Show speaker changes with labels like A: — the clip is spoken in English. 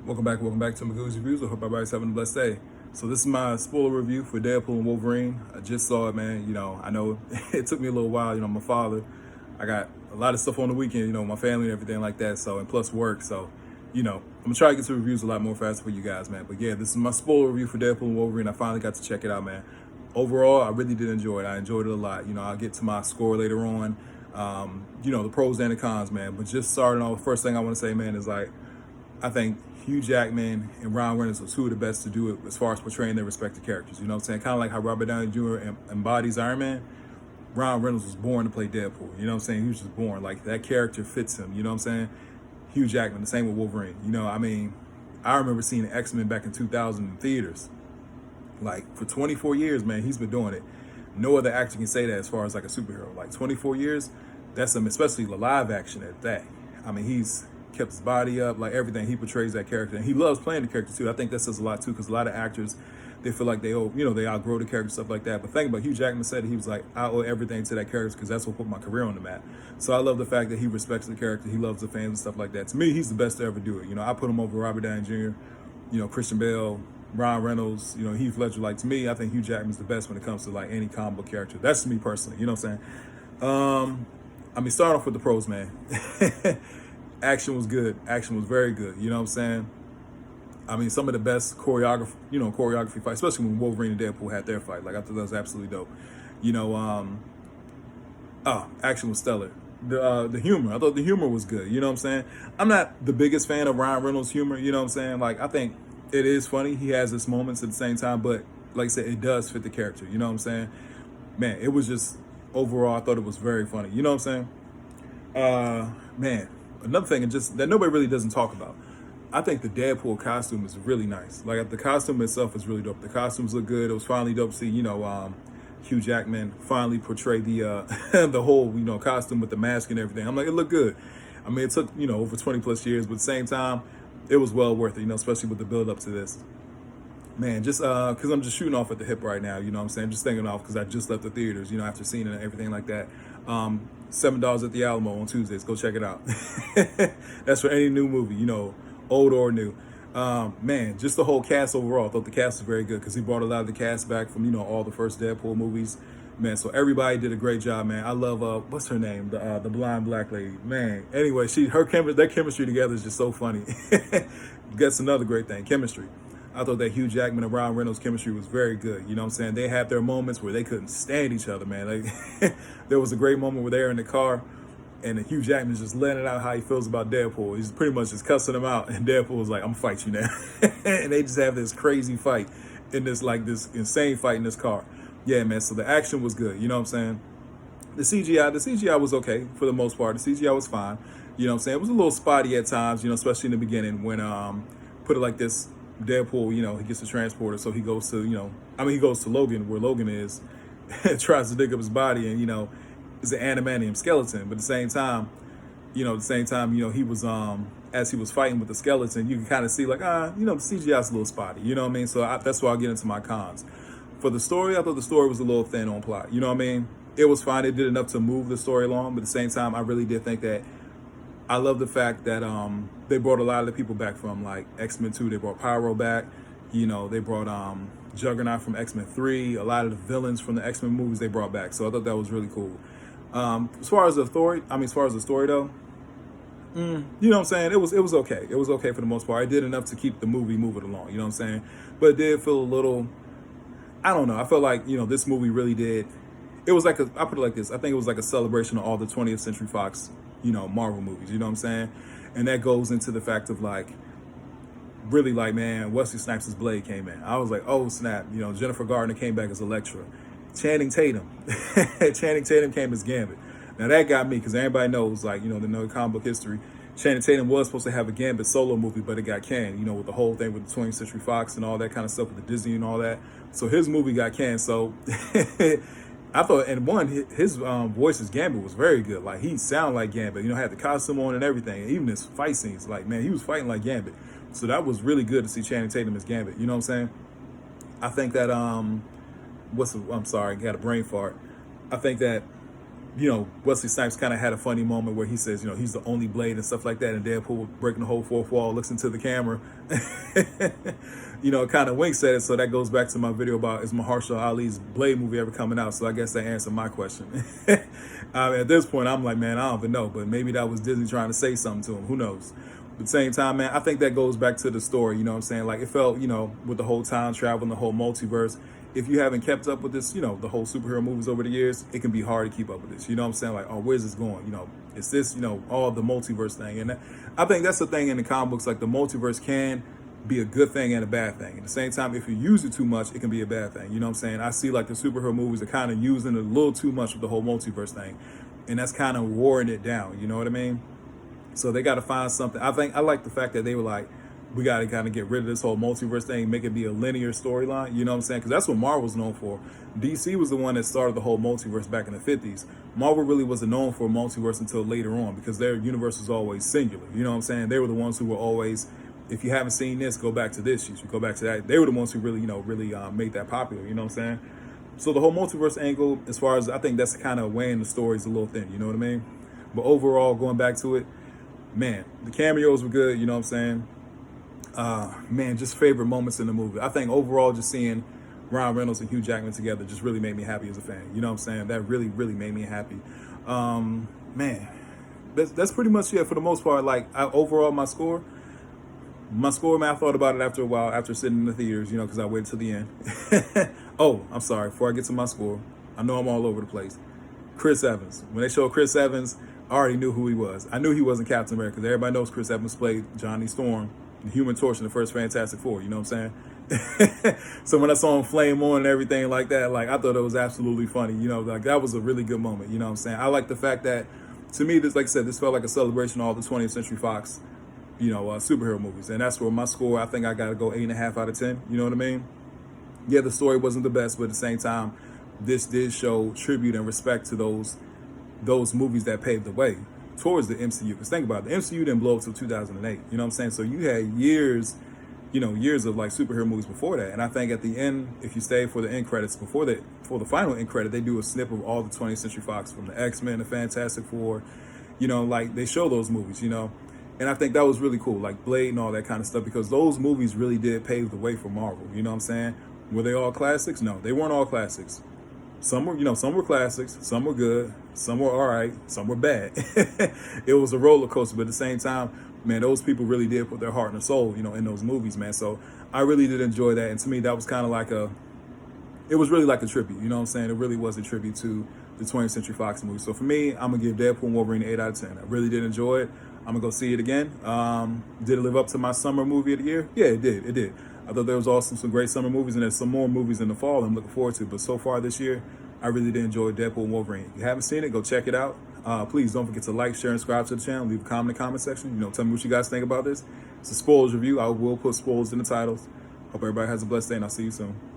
A: Welcome back to Magoo's Reviews. I hope everybody's having a blessed day. So this is my spoiler review for Deadpool and Wolverine. I just saw it, man. I know it took me a little while. I'm a father. I got a lot of stuff on the weekend, my family and everything like that. So, and plus work. So, I'm gonna try to get to reviews a lot more faster for you guys, man. But yeah, this is my spoiler review for Deadpool and Wolverine. I finally got to check it out, man. Overall, I really did enjoy it. I enjoyed it a lot. I'll get to my score later on. The pros and the cons, man. But just starting off, first thing I want to say, man, is like, I think Hugh Jackman and Ryan Reynolds are two of the best to do it as far as portraying their respective characters. You know what I'm saying? Kind of like how Robert Downey Jr. embodies Iron Man. Ryan Reynolds was born to play Deadpool. You know what I'm saying? He was just born. Like, that character fits him. You know what I'm saying? Hugh Jackman, the same with Wolverine. I remember seeing X-Men back in 2000 in theaters. Like, for 24 years, man, he's been doing it. No other actor can say that as far as like a superhero. Like, 24 years, that's him, especially the live action at that. He's kept his body up, like everything. He portrays that character, and he loves playing the character too. I think that says a lot too, because a lot of actors, they feel like they outgrow the character, stuff like that. But think about Hugh Jackman said he was like, I owe everything to that character because that's what put my career on the map. So I love the fact that he respects the character, he loves the fans and stuff like that. To me, he's the best to ever do it. I put him over Robert Downey Jr., Christian Bale, Ryan Reynolds, Heath Ledger. Like, to me, I think Hugh Jackman's the best when it comes to like any comic book character. That's me personally. You know what I'm saying? Start off with the pros, man. Action was good. Action was very good. You know what I'm saying? Some of the best choreography fights, especially when Wolverine and Deadpool had their fight. Like, I thought that was absolutely dope. Action was stellar. The humor, I thought the humor was good. You know what I'm saying? I'm not the biggest fan of Ryan Reynolds' humor. You know what I'm saying? Like, I think it is funny. He has his moments at the same time, but like I said, it does fit the character. You know what I'm saying? Man, it was just, overall, I thought it was very funny. You know what I'm saying? Man, another thing, and just that nobody really doesn't talk about, I think the Deadpool costume is really nice. Like, the costume itself is really dope. The costumes look good. It was finally dope to see, Hugh Jackman finally portray the the whole, costume with the mask and everything. I'm like, it looked good. It took, over 20 plus years, but at the same time, it was well worth it, especially with the build up to this. Man, just because I'm just shooting off at the hip right now, you know what I'm saying? Just thinking off because I just left the theaters, after seeing it and everything like that. $7 at the Alamo on Tuesdays. Go check it out. That's for any new movie, old or new. Man, just the whole cast overall. I thought the cast was very good because he brought a lot of the cast back from, all the first Deadpool movies. Man, so everybody did a great job, man. I love, what's her name? The blonde black lady. Man, anyway, their chemistry together is just so funny. That's another great thing, chemistry. I thought that Hugh Jackman and Ryan Reynolds' chemistry was very good. You know what I'm saying? They had their moments where they couldn't stand each other, man. Like, there was a great moment where they were in the car, and Hugh Jackman's just letting it out how he feels about Deadpool. He's pretty much just cussing him out, and Deadpool was like, I'm gonna fight you now. And they just have this crazy fight in this insane fight in this car. Yeah, man, so the action was good. You know what I'm saying? The CGI was okay for the most part. The CGI was fine. You know what I'm saying? It was a little spotty at times, especially in the beginning when, put it like this, Deadpool, he gets the transporter, so he goes to, he goes to Logan, where Logan is, and tries to dig up his body, and, it's an adamantium skeleton. But at the same time, he was, as he was fighting with the skeleton, you can kind of see, like, the CGI's a little spotty, you know what I mean? So that's why I'll get into my cons. For the story, I thought the story was a little thin on plot, you know what I mean? It was fine, it did enough to move the story along, but at the same time, I really did think that I love the fact that they brought a lot of the people back from, like, X-Men 2. They brought Pyro back. They brought Juggernaut from X-Men 3. A lot of the villains from the X-Men movies they brought back. So I thought that was really cool. As far as the story, though, you know what I'm saying? It was okay. It was okay for the most part. It did enough to keep the movie moving along. You know what I'm saying? But it did feel a little, I don't know. I felt like, this movie really did. It was like I put it like this. I think it was like a celebration of all the 20th Century Fox, Marvel movies, you know what I'm saying? And that goes into the fact of, like, really, like, man, Wesley Snipes' Blade came in. I was like, oh, snap. Jennifer Gardner came back as Elektra. Channing Tatum. Channing Tatum came as Gambit. Now, that got me, because everybody knows, like, they know comic book history. Channing Tatum was supposed to have a Gambit solo movie, but it got canned, with the whole thing with the 20th Century Fox and all that kind of stuff with the Disney and all that. So his movie got canned. So I thought, and one, his voice as Gambit was very good. Like, he sounded like Gambit, had the costume on and everything. And even his fight scenes, like, man, he was fighting like Gambit. So that was really good to see Channing Tatum as Gambit. You know what I'm saying? I think that, I'm sorry, got a brain fart. I think that Wesley Snipes kind of had a funny moment where he says, he's the only Blade and stuff like that, and Deadpool breaking the whole fourth wall, looks into the camera, kind of winks at it. So that goes back to my video about, is Mahershala Ali's Blade movie ever coming out? So I guess that answered my question. At this point, I'm like, man, I don't even know, but maybe that was Disney trying to say something to him. Who knows? But at the same time, man, I think that goes back to the story. You know what I'm saying? Like, it felt, with the whole time travel and the whole multiverse, if you haven't kept up with this, the whole superhero movies over the years, it can be hard to keep up with this. You know what I'm saying? Like, oh, where's this going? It's this, all the multiverse thing. And I think that's the thing in the comic books. Like, the multiverse can be a good thing and a bad thing. At the same time, if you use it too much, it can be a bad thing. You know what I'm saying? I see like the superhero movies are kind of using it a little too much with the whole multiverse thing. And that's kind of watering it down. You know what I mean? So they got to find something. I like the fact that they were like, we got to kind of get rid of this whole multiverse thing, make it be a linear storyline. You know what I'm saying? Because that's what Marvel's known for. DC was the one that started the whole multiverse back in the 50s. Marvel really wasn't known for a multiverse until later on because their universe was always singular. You know what I'm saying? They were the ones who were always, if you haven't seen this, go back to this. You should go back to that. They were the ones who really, made that popular. You know what I'm saying? So the whole multiverse angle, as far as I think that's kind of weighing the stories a little thin. You know what I mean? But overall, going back to it, man, the cameos were good. You know what I'm saying? Man, just favorite moments in the movie. I think overall, just seeing Ryan Reynolds and Hugh Jackman together just really made me happy as a fan. You know what I'm saying? That really, really made me happy. Man, that's pretty much it for the most part. Like, overall, my score, man, I thought about it after a while, after sitting in the theaters, because I waited till the end. Oh, I'm sorry. Before I get to my score, I know I'm all over the place. Chris Evans. When they showed Chris Evans, I already knew who he was. I knew he wasn't Captain America because everybody knows Chris Evans played Johnny Storm, the Human Torch in the first Fantastic Four. You know what I'm saying? So when I saw him flame on and everything like that, like, I thought it was absolutely funny. Like, that was a really good moment. You know what I'm saying? I like the fact that, to me, this, like I said, this felt like a celebration of all the 20th Century Fox, superhero movies. And that's where my score, I think I got to go 8.5 out of 10. You know what I mean? Yeah, the story wasn't the best, but at the same time, this did show tribute and respect to those movies that paved the way towards the MCU. Because think about it, the MCU didn't blow up until 2008. You know what I'm saying? So you had years of like superhero movies before that. And I think at the end, if you stay for the end credits, before the final end credit, they do a snip of all the 20th Century Fox, from the X-Men, the Fantastic Four, like they show those movies, And I think that was really cool, like Blade and all that kind of stuff, because those movies really did pave the way for Marvel. You know what I'm saying? Were they all classics? No, they weren't all classics. Some were classics, some were good, some were all right, some were bad. It was a roller coaster, but at the same time, man, those people really did put their heart and soul, in those movies, man. So I really did enjoy that. And to me, that was kind of like it was really like a tribute, you know what I'm saying? It really was a tribute to the 20th Century Fox movie. So for me, I'm going to give Deadpool and Wolverine an 8 out of 10. I really did enjoy it. I'm going to go see it again. Did it live up to my summer movie of the year? Yeah, it did. I thought there was also some great summer movies, and there's some more movies in the fall I'm looking forward to. But so far this year, I really did enjoy Deadpool and Wolverine. If you haven't seen it, go check it out. Please don't forget to like, share, and subscribe to the channel. Leave a comment in the comment section. Tell me what you guys think about this. It's a spoilers review. I will put spoilers in the titles. Hope everybody has a blessed day, and I'll see you soon.